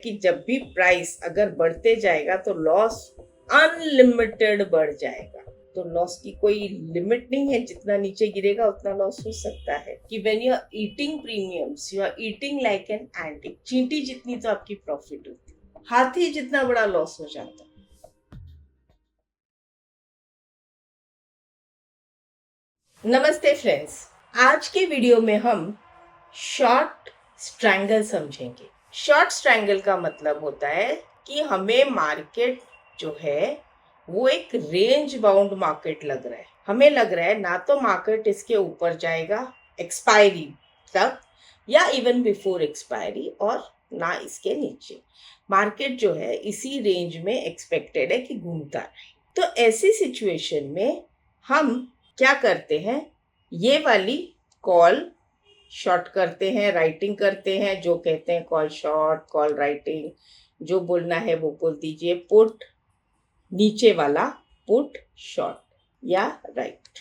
कि जब भी प्राइस अगर बढ़ते जाएगा तो लॉस अनलिमिटेड बढ़ जाएगा। तो लॉस की कोई लिमिट नहीं है, जितना नीचे गिरेगा उतना लॉस हो सकता है। कि when you are eating premiums, you are eating like an ant. चींटी जितनी तो आपकी प्रॉफिट होती है, हाथी जितना बड़ा लॉस हो जाता है। नमस्ते फ्रेंड्स, आज के वीडियो में हम शॉर्ट स्ट्रैंगल समझेंगे। शॉर्ट स्ट्रैंगल का मतलब होता है कि हमें मार्केट जो है वो एक रेंज बाउंड मार्केट लग रहा है। हमें लग रहा है ना तो मार्केट इसके ऊपर जाएगा एक्सपायरी तक या इवन बिफोर एक्सपायरी, और ना इसके नीचे। मार्केट जो है इसी रेंज में एक्सपेक्टेड है कि घूमता रहे। तो ऐसी सिचुएशन में हम क्या करते हैं, ये वाली कॉल शॉर्ट करते हैं, राइटिंग करते हैं, जो कहते हैं कॉल शॉर्ट, कॉल राइटिंग, जो बोलना है वो बोल दीजिए। पुट नीचे वाला पुट शॉर्ट या राइट।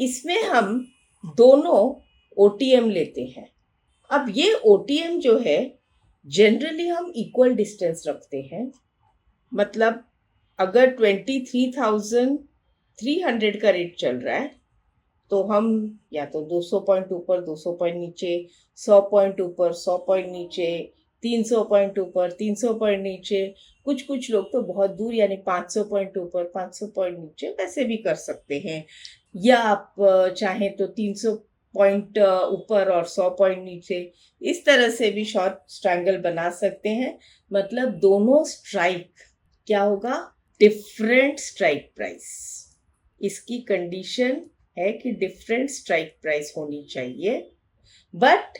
इसमें हम दोनों ओटीएम लेते हैं। अब ये ओटीएम जो है जनरली हम इक्वल डिस्टेंस रखते हैं। मतलब अगर 23,300 का रेट चल रहा है तो हम या तो 200 पॉइंट ऊपर 200 पॉइंट नीचे, 100 पॉइंट ऊपर 100 पॉइंट नीचे, 300 पॉइंट ऊपर 300 पॉइंट नीचे, कुछ लोग तो बहुत दूर यानी 500 पॉइंट ऊपर 500 पॉइंट नीचे वैसे भी कर सकते हैं। या आप चाहें तो 300 पॉइंट ऊपर और 100 पॉइंट नीचे, इस तरह से भी शॉर्ट स्ट्रैंगल बना सकते हैं। मतलब दोनों स्ट्राइक क्या होगा, डिफरेंट स्ट्राइक प्राइस। इसकी कंडीशन है कि डिफरेंट स्ट्राइक प्राइस होनी चाहिए, बट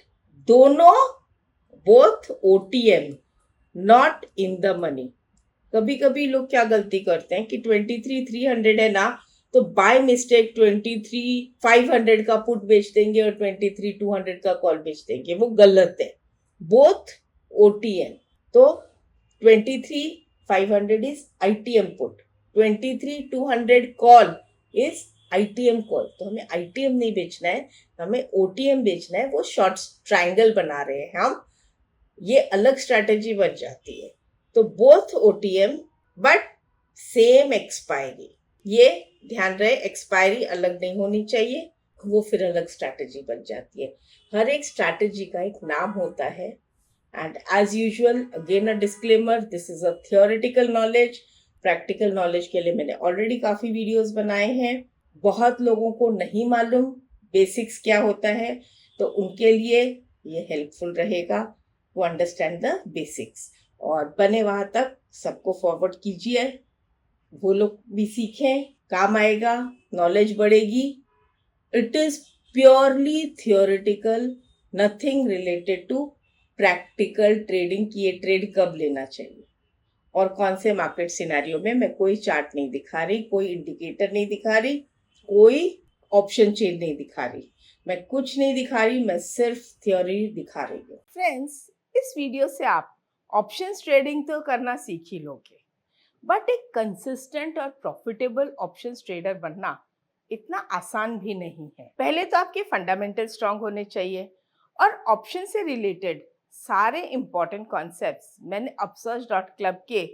दोनों both OTM, not in the money. कभी कभी लोग क्या गलती करते हैं कि 23,300 है ना, तो बाय मिस्टेक 23,500 का पुट बेच देंगे और 23,200 का कॉल बेच देंगे। वो गलत है। Both OTM. तो 23,500 is ITM put, 23,200 call is ITM call. तो हमें आईटीएम नहीं बेचना है, हमें ओटीएम बेचना है। वो शॉर्ट ट्रायंगल बना रहे हैं हम, ये अलग स्ट्रैटेजी बन जाती है। तो both OTM but same expiry. ये ध्यान रहे, एक्सपायरी अलग नहीं होनी चाहिए, वो फिर अलग स्ट्रैटेजी बन जाती है। हर एक स्ट्रैटेजी का एक नाम होता है। And as usual again a disclaimer, this is a theoretical knowledge. Practical knowledge के लिए मैंने ऑलरेडी काफी वीडियोस बनाए हैं। बहुत लोगों को नहीं मालूम बेसिक्स क्या होता है, तो उनके लिए ये हेल्पफुल रहेगा टू अंडरस्टैंड द बेसिक्स। और बने वहां तक सबको फॉरवर्ड कीजिए, वो लोग भी सीखें, काम आएगा, नॉलेज बढ़ेगी। It is purely theoretical, nothing related to practical trading की ये ट्रेड कब लेना चाहिए और कौन से मार्केट सिनेरियो में। मैं कोई चार्ट नहीं दिखा रही, कोई इंडिकेटर नहीं दिखा रही, कोई ऑप्शन चेन नहीं दिखा रही, मैं कुछ नहीं दिखा रही, मैं सिर्फ थ्योरी दिखा रही हूँ। फ्रेंड्स, इस वीडियो से आप ऑप्शंस ट्रेडिंग तो करना सीख ही लोगे, बट एक कंसिस्टेंट और प्रॉफिटेबल ऑप्शंस ट्रेडर बनना इतना आसान भी नहीं है। पहले तो आपके फंडामेंटल स्ट्रांग होने चाहिए, और ऑप्शन से रिलेटेड सारे इंपॉर्टेंट कॉन्सेप्ट्स मैंने upsurge.club के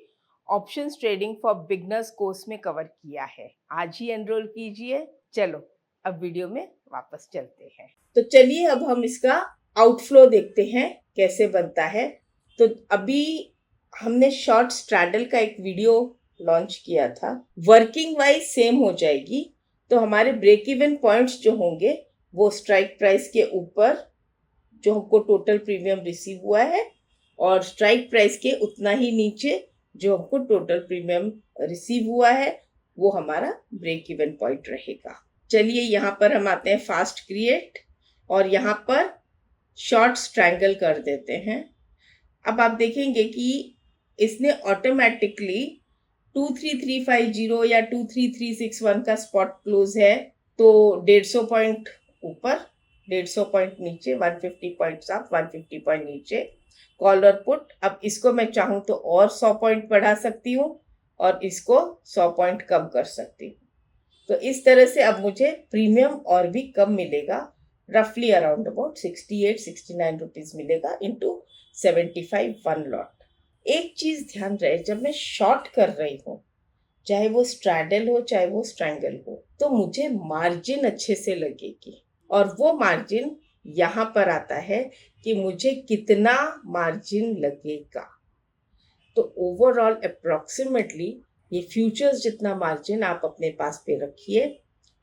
options trading for beginners course में कवर किया है। आज ही एनरोल कीजिए। चलो अब वीडियो में वापस चलते हैं। तो चलिए अब हम इसका आउटफ्लो देखते हैं कैसे बनता है। तो अभी हमने शॉर्ट स्ट्रैडल का एक वीडियो लॉन्च किया था, वर्किंग वाइज सेम हो जाएगी। तो हमारे ब्रेक इवन पॉइंट्स जो होंगे वो स्ट्राइक प्राइस के ऊपर जो हमको टोटल प्रीमियम रिसीव हुआ है, और स्ट्राइक प्राइस के उतना ही नीचे जो हमको टोटल प्रीमियम रिसीव हुआ है, वो हमारा ब्रेक इवन पॉइंट रहेगा। चलिए यहाँ पर हम आते हैं फास्ट क्रिएट, और यहाँ पर शॉर्ट स्ट्रैंगल कर देते हैं। अब आप देखेंगे कि इसने ऑटोमेटिकली 23350 या 23361 का स्पॉट क्लोज है, तो 150 पॉइंट ऊपर 150 पॉइंट नीचे, 150 पॉइंट अप 150 पॉइंट नीचे कॉल और पुट। अब इसको मैं चाहूँ तो और 100 पॉइंट बढ़ा सकती हूँ और इसको 100 पॉइंट कम कर सकती हूँ। तो इस तरह से अब मुझे प्रीमियम और भी कम मिलेगा, रफली अराउंड अबाउट 68-69 रुपीज मिलेगा इंटू 75 वन लॉट। एक चीज ध्यान रहे, जब मैं शॉर्ट कर रही हूँ, चाहे वो स्ट्रैडल हो चाहे वो स्ट्रैंगल हो, तो मुझे मार्जिन अच्छे से लगेगी। और वो मार्जिन यहाँ पर आता है कि मुझे कितना मार्जिन लगेगा। तो ओवरऑल अप्रोक्सीमेटली ये फ्यूचर्स जितना मार्जिन आप अपने पास पे रखिए।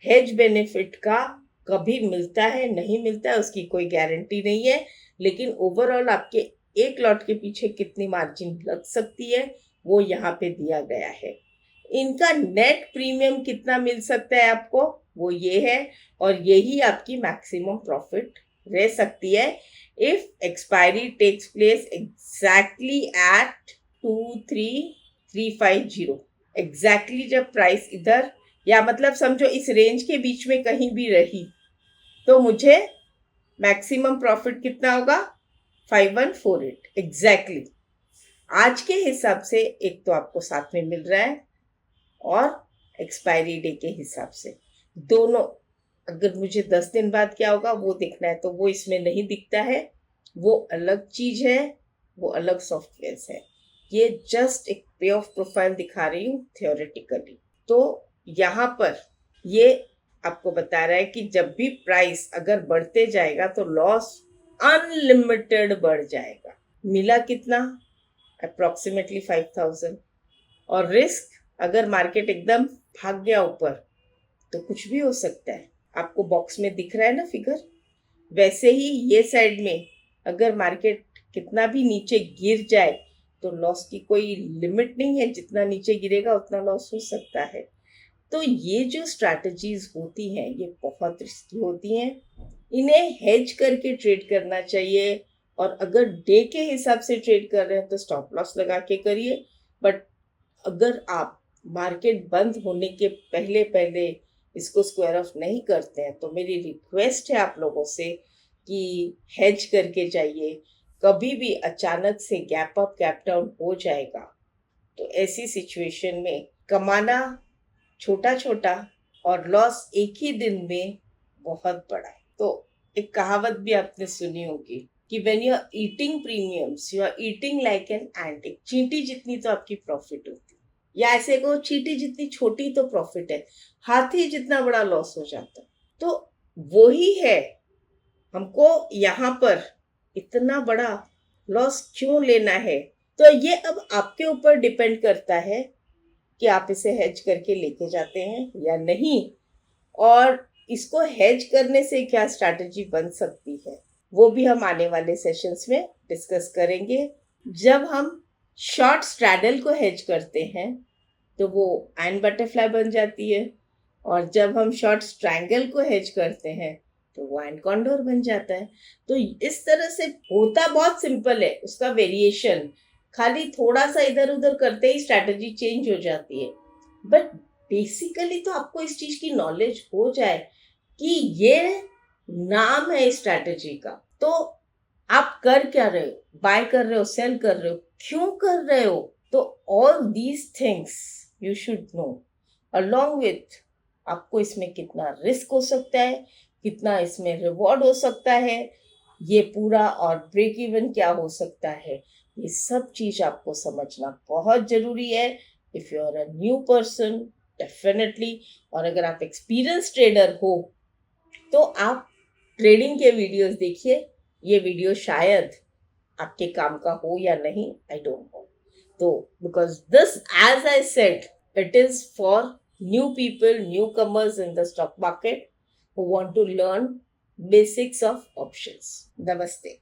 हेज बेनिफिट का कभी मिलता है नहीं मिलता है उसकी कोई गारंटी नहीं है, लेकिन ओवरऑल आपके एक लॉट के पीछे कितनी मार्जिन लग सकती है वो यहाँ पे दिया गया है। इनका नेट प्रीमियम कितना मिल सकता है आपको, वो ये है, और यही आपकी मैक्सिमम प्रॉफिट रह सकती है if expiry takes place exactly at 23350। Exactly जब प्राइस इधर, या मतलब समझो इस रेंज के बीच में कहीं भी रही, तो मुझे मैक्सिमम प्रॉफिट कितना होगा, 5148 एग्जैक्टली। आज के हिसाब से एक तो आपको साथ में मिल रहा है और एक्सपायरी डे के हिसाब से दोनों। अगर मुझे 10 दिन बाद क्या होगा वो देखना है तो वो इसमें नहीं दिखता है, वो अलग चीज है, वो अलग सॉफ्टवेयर है। ये जस्ट एक पे ऑफ प्रोफाइल दिखा रही हूँ थियोरेटिकली। तो यहाँ पर ये आपको बता रहा है कि जब भी प्राइस अगर बढ़ते जाएगा तो लॉस अनलिमिटेड बढ़ जाएगा। मिला कितना, अप्रोक्सीमेटली 5000। और रिस्क, अगर मार्केट एकदम भाग गया ऊपर तो कुछ भी हो सकता है। आपको बॉक्स में दिख रहा है ना फिगर, वैसे ही ये साइड में अगर मार्केट कितना भी नीचे गिर जाए तो लॉस की कोई लिमिट नहीं है, जितना नीचे गिरेगा उतना लॉस हो सकता है। तो ये जो स्ट्रैटेजीज होती हैं ये बहुत रिस्की होती हैं, इन्हें हेज करके ट्रेड करना चाहिए। और अगर डे के हिसाब से ट्रेड कर रहे हैं तो स्टॉप लॉस लगा के करिए। बट अगर आप मार्केट बंद होने के पहले पहले इसको स्क्वायर ऑफ नहीं करते हैं तो मेरी रिक्वेस्ट है आप लोगों से कि हेज करके जाइए। कभी भी अचानक से गैप अप गैप डाउन हो जाएगा तो ऐसी सिचुएशन में कमाना छोटा छोटा और लॉस एक ही दिन में बहुत बड़ा है। तो एक कहावत भी आपने सुनी होगी कि when you are eating premiums you are eating like an ant. चींटी जितनी तो आपकी प्रॉफिट होती है, या ऐसे को चींटी जितनी छोटी तो प्रॉफिट है, हाथी जितना बड़ा लॉस हो जाता है। तो वो ही है, हमको यहाँ पर इतना बड़ा लॉस क्यों लेना है। तो ये अब आपके ऊपर डिपेंड करता है कि आप इसे हेज करके लेके जाते हैं या नहीं, और इसको हेज करने से क्या स्ट्रैटेजी बन सकती है वो भी हम आने वाले सेशंस में डिस्कस करेंगे। जब हम शॉर्ट स्ट्रैडल को हेज करते हैं तो वो एंड बटरफ्लाई बन जाती है, और जब हम शॉर्ट स्ट्रैंगल को हेज करते हैं तो वो एंड कॉन्डोर बन जाता है। तो इस तरह से होता बहुत सिंपल है, उसका वेरिएशन खाली थोड़ा सा इधर उधर करते ही स्ट्रैटेजी चेंज हो जाती है। बट बेसिकली तो आपको इस चीज की नॉलेज हो जाए कि ये नाम है इस स्ट्रैटेजी का। तो आप कर क्या रहे हो, बाय कर रहे हो, सेल कर रहे हो, क्यों कर रहे हो, तो all these things you should know. Along with आपको इसमें कितना रिस्क हो सकता है, कितना इसमें रिवॉर्ड हो सकता है, ये पूरा और ब्रेक इवन क्या हो सकता है, ये सब चीज आपको समझना बहुत जरूरी है। If you are a new person definitely, और अगर आप एक्सपीरियंस ट्रेडर हो तो आप ट्रेडिंग के वीडियोस देखिए। ये वीडियो शायद आपके काम का हो या नहीं, आई डोंट नो। तो because this, as I said, it is for new people, newcomers in the stock market who want to learn basics of options. Namaste.